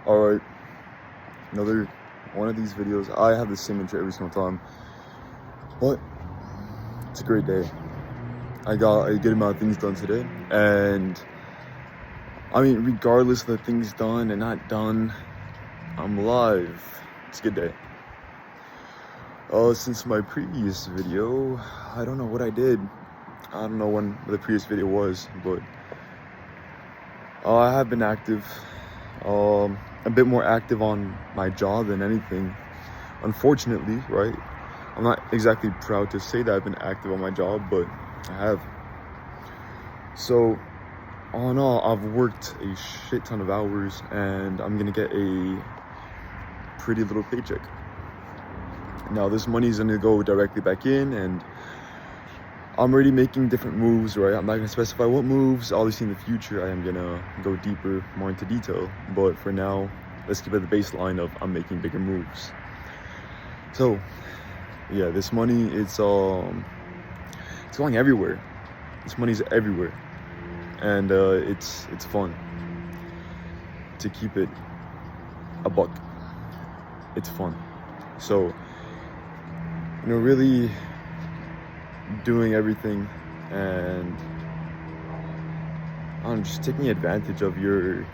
Alright, another one of these videos. I have the same intro every single time, but it's a great day. I got a good amount of things done today, and I mean, regardless of the things done and not done, I'm alive. It's a good day. Since my previous video, I don't know what I did. I don't know when the previous video was, but I have been active. A bit more active on my job than anything, unfortunately, right? I'm not exactly proud to say that I've been active on my job, but I have. So all in all, I've worked a shit ton of hours, and I'm gonna get a pretty little paycheck. Now this money is gonna go directly back in, and I'm already making different moves, right? I'm not gonna specify what moves. Obviously in the future I am gonna go deeper, more into detail, but for now, let's keep it the baseline of I'm making bigger moves. So yeah, this money, it's going everywhere. This money's everywhere, and it's fun to keep it a buck. It's fun. So, you know, really doing everything, and I'm just taking advantage of your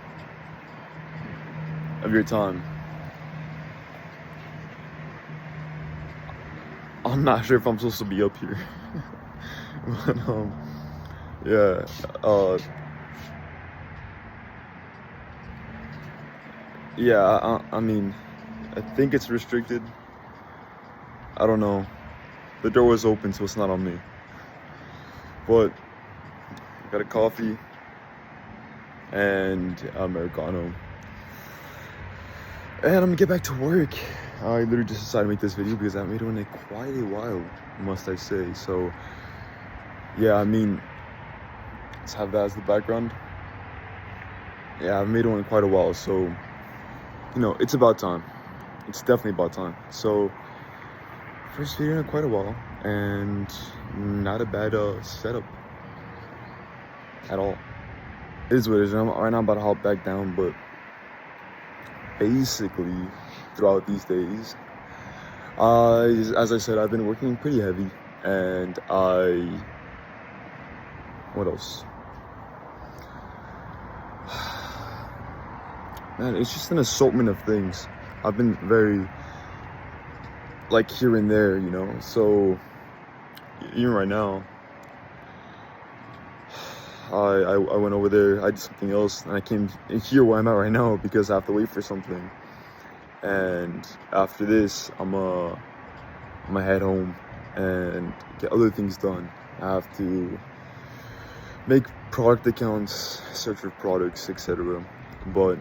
time. I'm not sure if I'm supposed to be up here, but yeah. Yeah. I mean, I think it's restricted. I don't know. The door was open, so it's not on me. But I got a coffee and Americano, and I'm gonna get back to work. I literally just decided to make this video because I haven't made one in quite a while, must I say. So yeah, I mean, let's have that as the background. Yeah, I've made one in quite a while, so you know, it's about time. It's definitely about time. So first video in quite a while, and not a bad setup at all. It is what it is. Right now I'm about to hop back down, but basically throughout these days, as I said, I've been working pretty heavy, and what else? Man, it's just an assortment of things. I've been very, like, here and there, you know. So even right now, I went over there, I did something else, and I came here where I'm at right now because I have to wait for something. And after this, I'm gonna head home and get other things done. I have to make product accounts, search for products, etc. But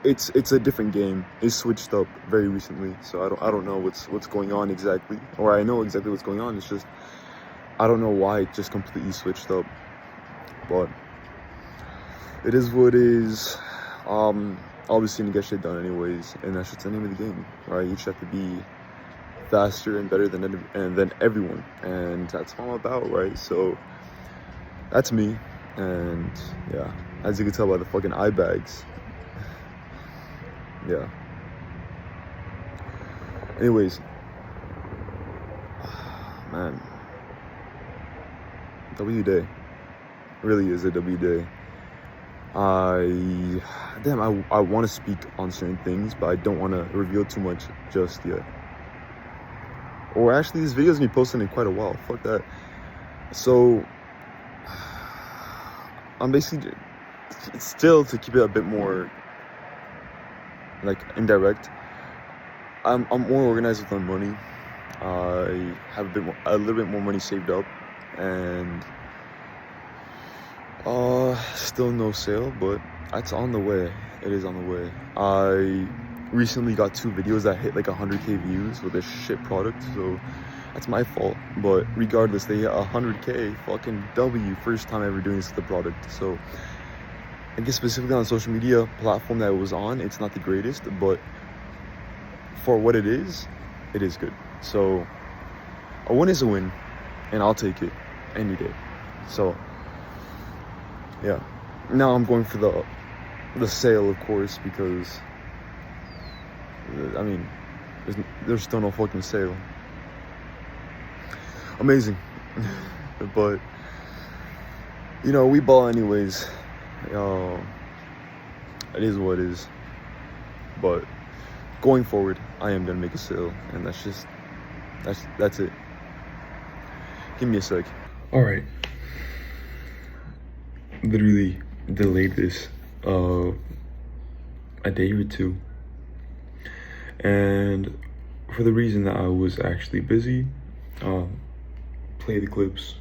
it's a different game. It's switched up very recently, so I don't know what's going on exactly, or I know exactly what's going on. It's just I don't know why it just completely switched up. But it is what it is. Obviously, gonna get shit done anyways, and that's just the name of the game, right? You just have to be faster and better than everyone, and that's what I'm about, right? So that's me, and yeah, as you can tell by the fucking eye bags. Yeah. Anyways, man, W day. Really is a W day. I want to speak on certain things, but I don't want to reveal too much just yet. Or actually, this video's gonna be posted in quite a while. Fuck that. So I'm basically still, to keep it a bit more like indirect, I'm more organized with my money. I have a little bit more money saved up, and still no sale, but it's on the way. It is on the way. I recently got 2 videos that hit like 100k views with a shit product, so that's my fault. But regardless, they hit 100k, fucking W, first time ever doing this with the product. So I guess specifically on the social media platform that it was on, it's not the greatest, but for what it is good. So a win is a win, and I'll take it any day. So yeah, now I'm going for the sale, of course, because I mean, there's still no fucking sale. Amazing. But, you know, we ball anyways. It is what it is. But going forward, I am gonna make a sale, and that's it. Give me a sec. All right. Literally delayed this a day or two, and for the reason that I was actually busy. Play the clips.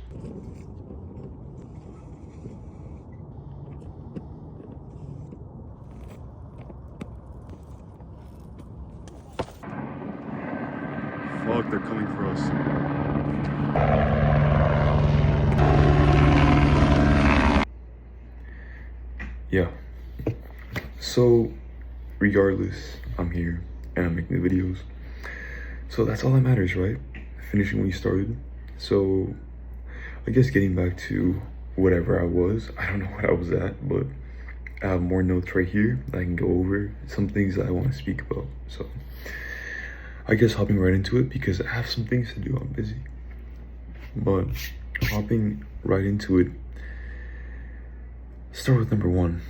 Fuck, they're coming for us. Yeah. So, regardless, I'm here and I'm making the videos. So that's all that matters, right? Finishing what you started. So, I guess getting back to whatever I was. I don't know what I was at, but I have more notes right here that I can go over. Some things that I want to speak about. So, I guess hopping right into it because I have some things to do. I'm busy. But hopping right into it. Start with number one.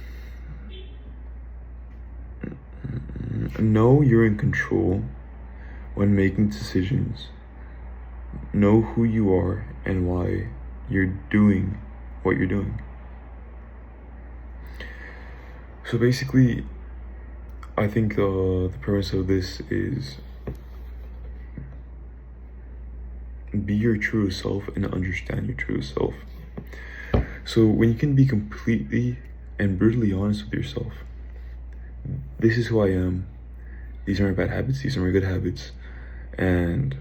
Know you're in control when making decisions. Know who you are and why you're doing what you're doing. So basically, I think the premise of this is be your true self and understand your true self. So when you can be completely and brutally honest with yourself, this is who I am, these are my bad habits, these are my good habits, and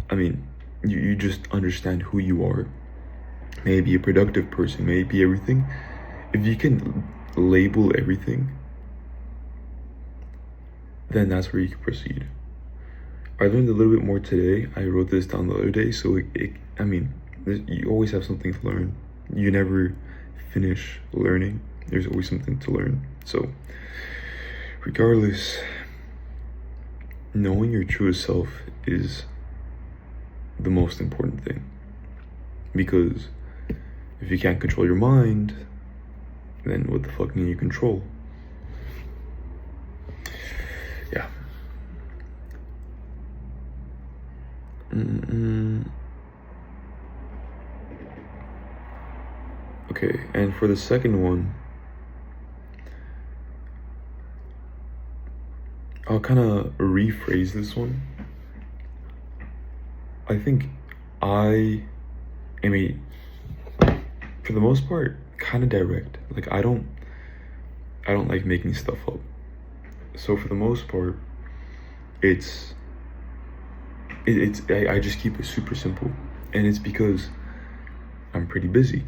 I mean, you just understand who you are. Maybe a productive person, maybe everything. If you can label everything, then that's where you can proceed. I learned a little bit more today. I wrote this down the other day, so I mean, you always have something to learn. You never finish learning. There's always something to learn. So, regardless, knowing your true self is the most important thing. Because if you can't control your mind, then what the fuck can you control? Yeah. Okay, and for the second one, I'll kind of rephrase this one. I think I am for the most part, kind of direct. Like I don't like making stuff up. So for the most part, I just keep it super simple, and it's because I'm pretty busy.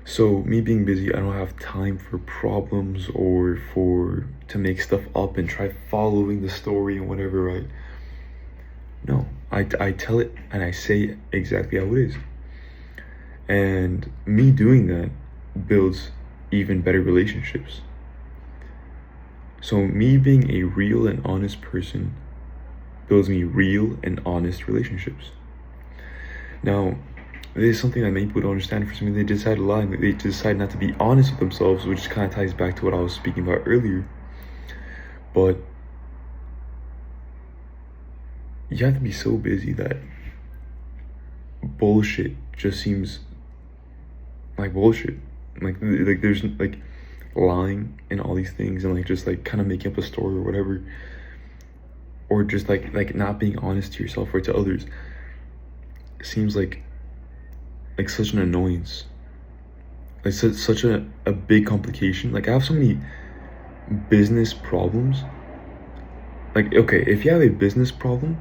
So me being busy, I don't have time for problems or to make stuff up and try following the story and whatever, right? No, I tell it and I say it exactly how it is. And me doing that builds even better relationships. So me being a real and honest person builds me real and honest relationships. Now, this is something that many people don't understand. For something they decide to lie, they decide not to be honest with themselves, which kind of ties back to what I was speaking about earlier. But you have to be so busy that bullshit just seems like bullshit. Like there's like lying and all these things and like just like kind of making up a story or whatever, or just like not being honest to yourself or to others seems like such an annoyance, like such a big complication. Like I have so many business problems. Like, okay, if you have a business problem,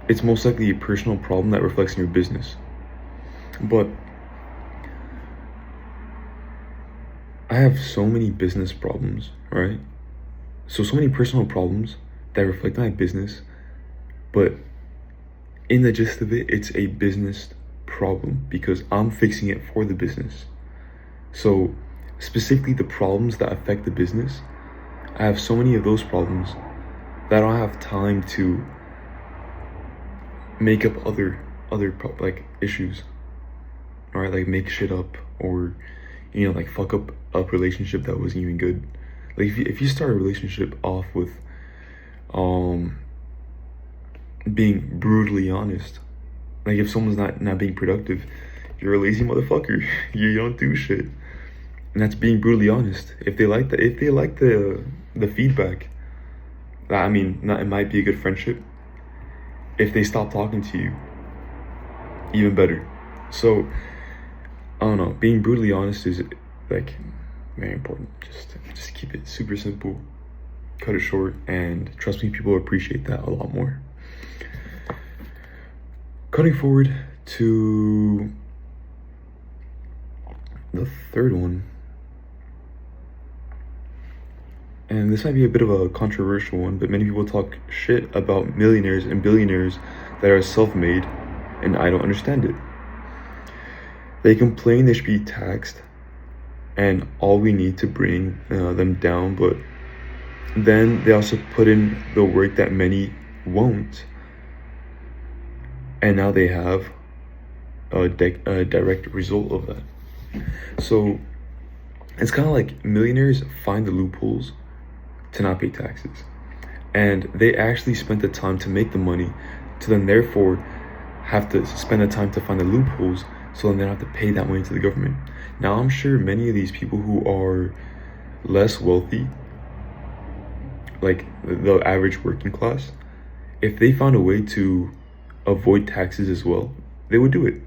it's most likely a personal problem that reflects in your business. But I have so many business problems, right? So many personal problems that reflect on my business, but in the gist of it, it's a business problem because I'm fixing it for the business. So specifically the problems that affect the business, I have so many of those problems that I don't have time to make up like issues, right? Like make shit up, or like fuck up a relationship that wasn't even good. Like if you start a relationship off with being brutally honest, like if someone's not being productive, you're a lazy motherfucker. You don't do shit, and that's being brutally honest. If they like the feedback, I mean, it might be a good friendship. If they stop talking to you, even better. So I don't know, being brutally honest is like very important. Just keep it super simple, cut it short, and trust me, people appreciate that a lot more. Cutting forward to the third one, and this might be a bit of a controversial one, but many people talk shit about millionaires and billionaires that are self-made, and I don't understand it. They complain they should be taxed, and all we need to bring them down, but then they also put in the work that many won't, and now they have a direct result of that. So it's kind of like millionaires find the loopholes to not pay taxes, and they actually spent the time to make the money, to then therefore have to spend the time to find the loopholes, so then they don't have to pay that money to the government. Now I'm sure many of these people who are less wealthy, like the average working class, if they found a way to avoid taxes as well, they would do it.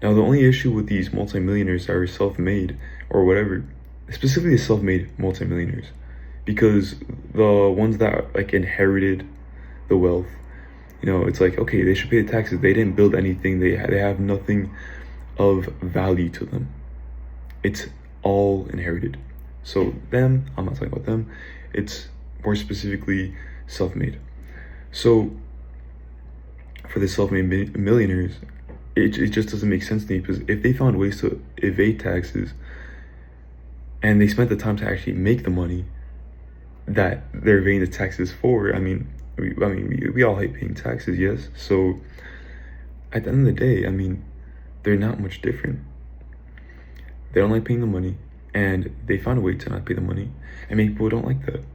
Now the only issue with these multimillionaires that are self-made or whatever, specifically self-made multimillionaires, because the ones that like inherited the wealth, it's like, okay, they should pay the taxes. They didn't build anything. They have nothing of value to them. It's all inherited. So them, I'm not talking about them. It's more specifically self-made. So for the self-made millionaires, it just doesn't make sense to me, because if they found ways to evade taxes and they spent the time to actually make the money that they're evading the taxes for, we all hate paying taxes, yes. So at the end of the day, they're not much different. They don't like paying the money, and they found a way to not pay the money, and many people don't like that.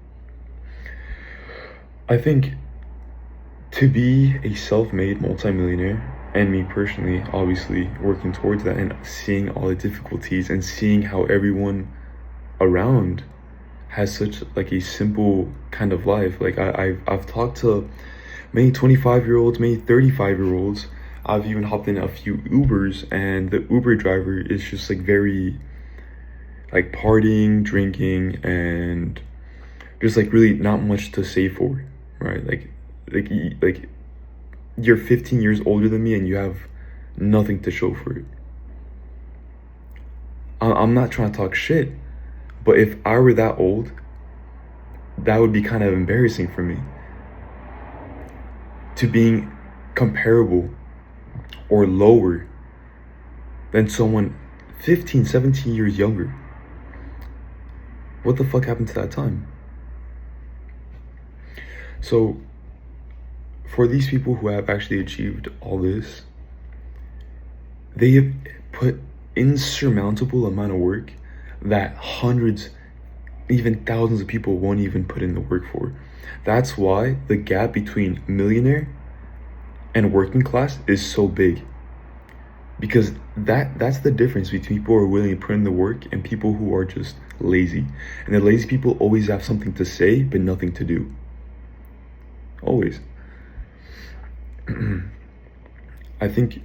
I think to be a self-made multimillionaire, and me personally, obviously working towards that and seeing all the difficulties and seeing how everyone around has such like a simple kind of life. Like I've talked to many 25-year-olds, many 35-year-olds. I've even hopped in a few Ubers, and the Uber driver is just like very like partying, drinking, and just like really not much to save for, right? Like you're 15 years older than me and you have nothing to show for it. I'm not trying to talk shit, but if I were that old, that would be kind of embarrassing for me, to being comparable or lower than someone 15, 17 years younger. What the fuck happened to that time? So for these people who have actually achieved all this, they have put insurmountable amount of work that hundreds, even thousands of people won't even put in the work for. That's why the gap between millionaire and working class is so big, because that's the difference between people who are willing to put in the work and people who are just lazy. And the lazy people always have something to say but nothing to do. Always. I think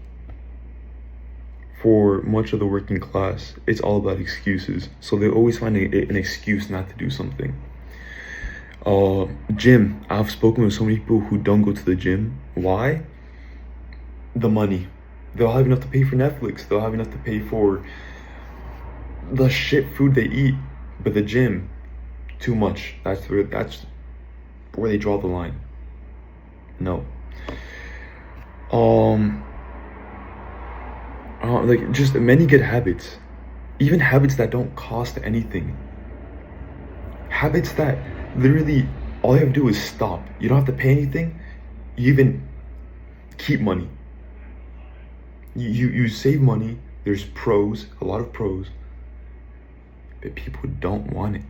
for much of the working class, it's all about excuses. So they always find an excuse not to do something. Gym. I've spoken with so many people who don't go to the gym. Why? The money. They'll have enough to pay for Netflix. They'll have enough to pay for the shit food they eat. But the gym, too much. That's where they draw the line. No. Like just many good habits, even habits that don't cost anything, Habits that literally all you have to do is stop. You don't have to pay anything. You even keep money. You save money. There's pros, a lot of pros, but people don't want it.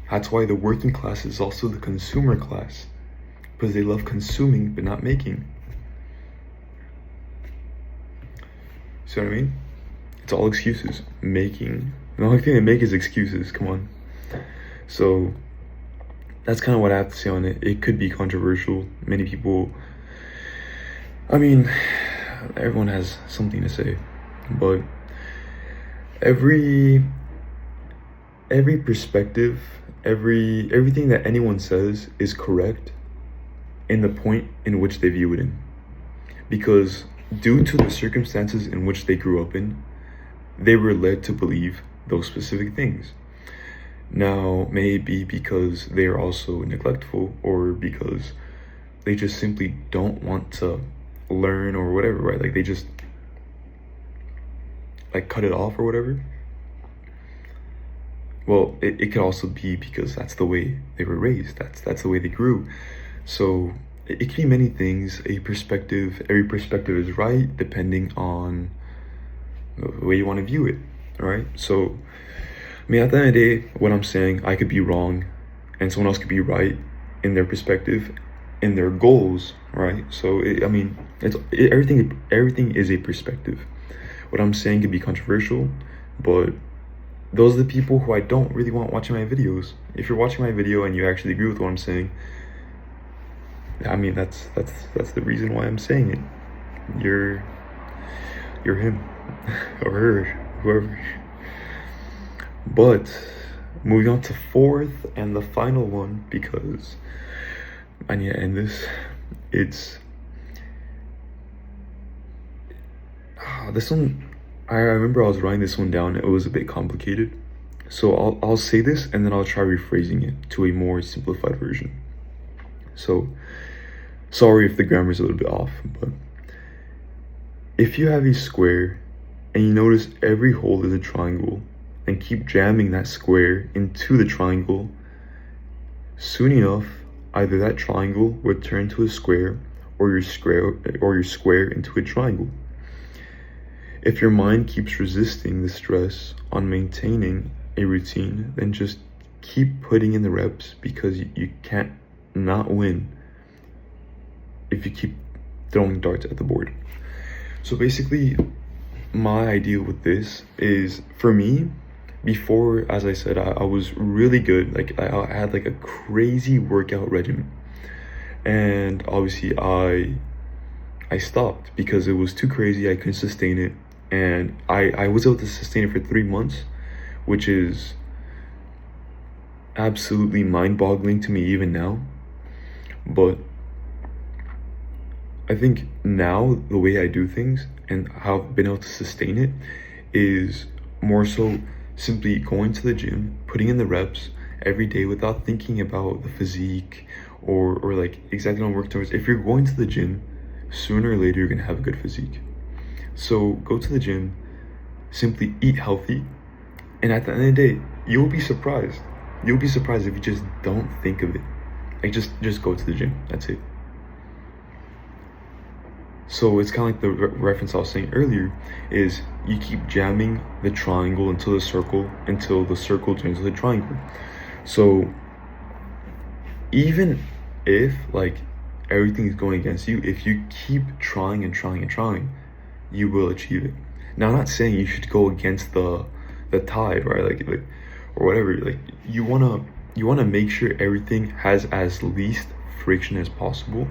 That's why the working class is also the consumer class, because they love consuming but not making. See what I mean? It's all excuses. Making. The only thing they make is excuses. Come on. So that's kind of what I have to say on it. It could be controversial. Many people, I mean, everyone has something to say, but every perspective, everything that anyone says is correct in the point in which they view it in. Because due to the circumstances in which they grew up in, they were led to believe those specific things. Now, maybe because they are also neglectful, or because they just simply don't want to learn or whatever, right? Like they just like cut it off or whatever. Well, it could also be because that's the way they were raised. That's the way they grew. So it could be many things. Every perspective is right depending on the way you want to view it, right? So, I mean, at the end of the day, what I'm saying, I could be wrong, and someone else could be right in their perspective, in their goals, right? So, everything is a perspective. What I'm saying could be controversial, but those are the people who I don't really want watching my videos. If you're watching my video and you actually agree with what I'm saying, I mean, that's the reason why I'm saying it. You're him or her, whoever. But moving on to fourth and the final one, because I need to end this. It's this one. I remember I was writing this one down. It was a bit complicated, so I'll say this and then I'll try rephrasing it to a more simplified version. So sorry if the grammar is a little bit off, but if you have a square and you notice every hole is a triangle and keep jamming that square into the triangle, soon enough, either that triangle will turn to a square or your square into a triangle. If your mind keeps resisting the stress on maintaining a routine, then just keep putting in the reps, because you can't not win if you keep throwing darts at the board. So basically, my idea with this is, for me, before, as I said, I was really good. Like I had like a crazy workout regimen, and obviously I stopped because it was too crazy. I couldn't sustain it, and I was able to sustain it for 3 months, which is absolutely mind-boggling to me even now. But I think now the way I do things and how I've been able to sustain it is more so simply going to the gym, putting in the reps every day without thinking about the physique or like exactly what I'm working towards. If you're going to the gym, sooner or later you're gonna have a good physique. So go to the gym, simply eat healthy, and at the end of the day, you'll be surprised. You'll be surprised if you just don't think of it. Like just go to the gym. That's it. So it's kind of like the reference I was saying earlier, is you keep jamming the triangle into the circle until the circle turns into the triangle. So even if like everything is going against you, if you keep trying and trying and trying, you will achieve it. Now, I'm not saying you should go against the tide, right? Like or whatever. Like you wanna make sure everything has as least friction as possible.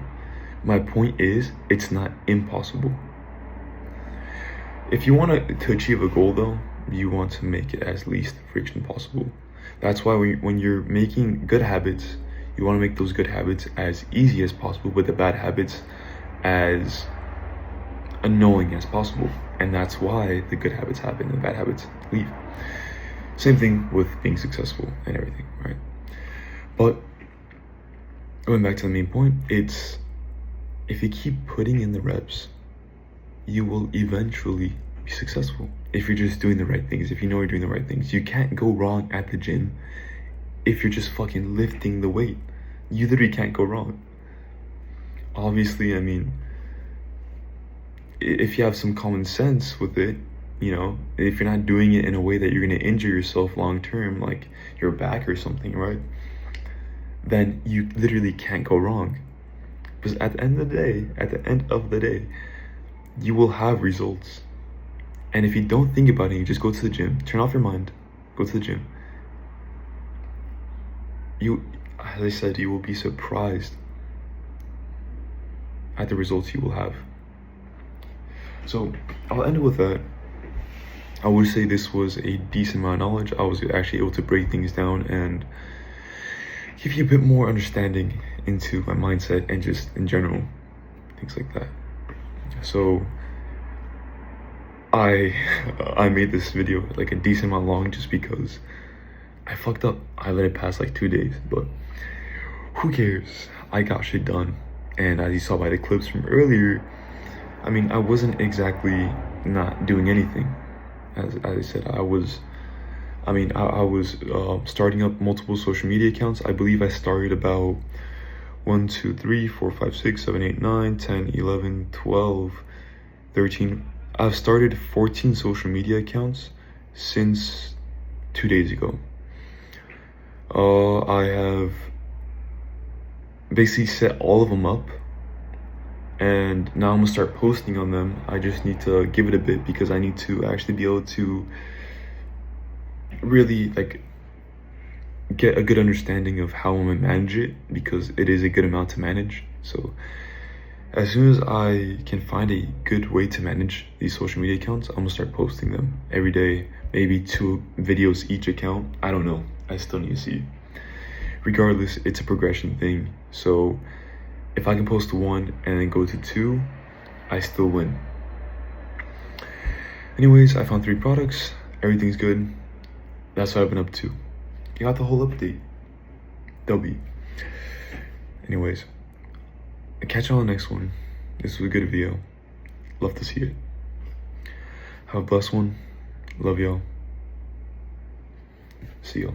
My point is, it's not impossible. If you want to achieve a goal, though, you want to make it as least friction possible. That's why when you're making good habits, you want to make those good habits as easy as possible, but the bad habits as annoying as possible. And that's why the good habits happen and the bad habits leave. Same thing with being successful and everything, right? But going back to the main point, it's if you keep putting in the reps, you will eventually be successful. If you're just doing the right things, if you know you're doing the right things. You can't go wrong at the gym if you're just fucking lifting the weight. You literally can't go wrong. Obviously, I mean, if you have some common sense with it, you know, if you're not doing it in a way that you're going to injure yourself long term, like your back or something, right? Then you literally can't go wrong. Because at the end of the day, you will have results. And if you don't think about it, you just go to the gym, turn off your mind, go to the gym. As I said, you will be surprised at the results you will have. So I'll end it with that. I would say this was a decent amount of knowledge. I was actually able to break things down and give you a bit more understanding into my mindset and just in general, things like that. So I made this video like a decent amount long just because I fucked up. I let it pass like 2 days, but who cares? I got shit done. And as you saw by the clips from earlier, I mean, I wasn't exactly not doing anything. As I said, I was starting up multiple social media accounts. I believe I started about 1, 2, 3, 4, 5, 6, 7, 8, 9, 10, 11, 12, 13. I've started 14 social media accounts since 2 days ago. I have basically set all of them up, and now I'm gonna start posting on them. I just need to give it a bit because I need to actually be able to really like get a good understanding of how I'm gonna manage it, because it is a good amount to manage. So as soon as I can find a good way to manage these social media accounts, I'm gonna start posting them every day, maybe 2 videos each account. I don't know, I still need to see. Regardless, it's a progression thing. So if I can post 1 and then go to 2, I still win. Anyways, I found 3 products. Everything's good. That's what I've been up to. You got the whole update. W. Anyways, I'll catch you on the next one. This was a good video. Love to see it. Have a blessed one. Love y'all. See y'all.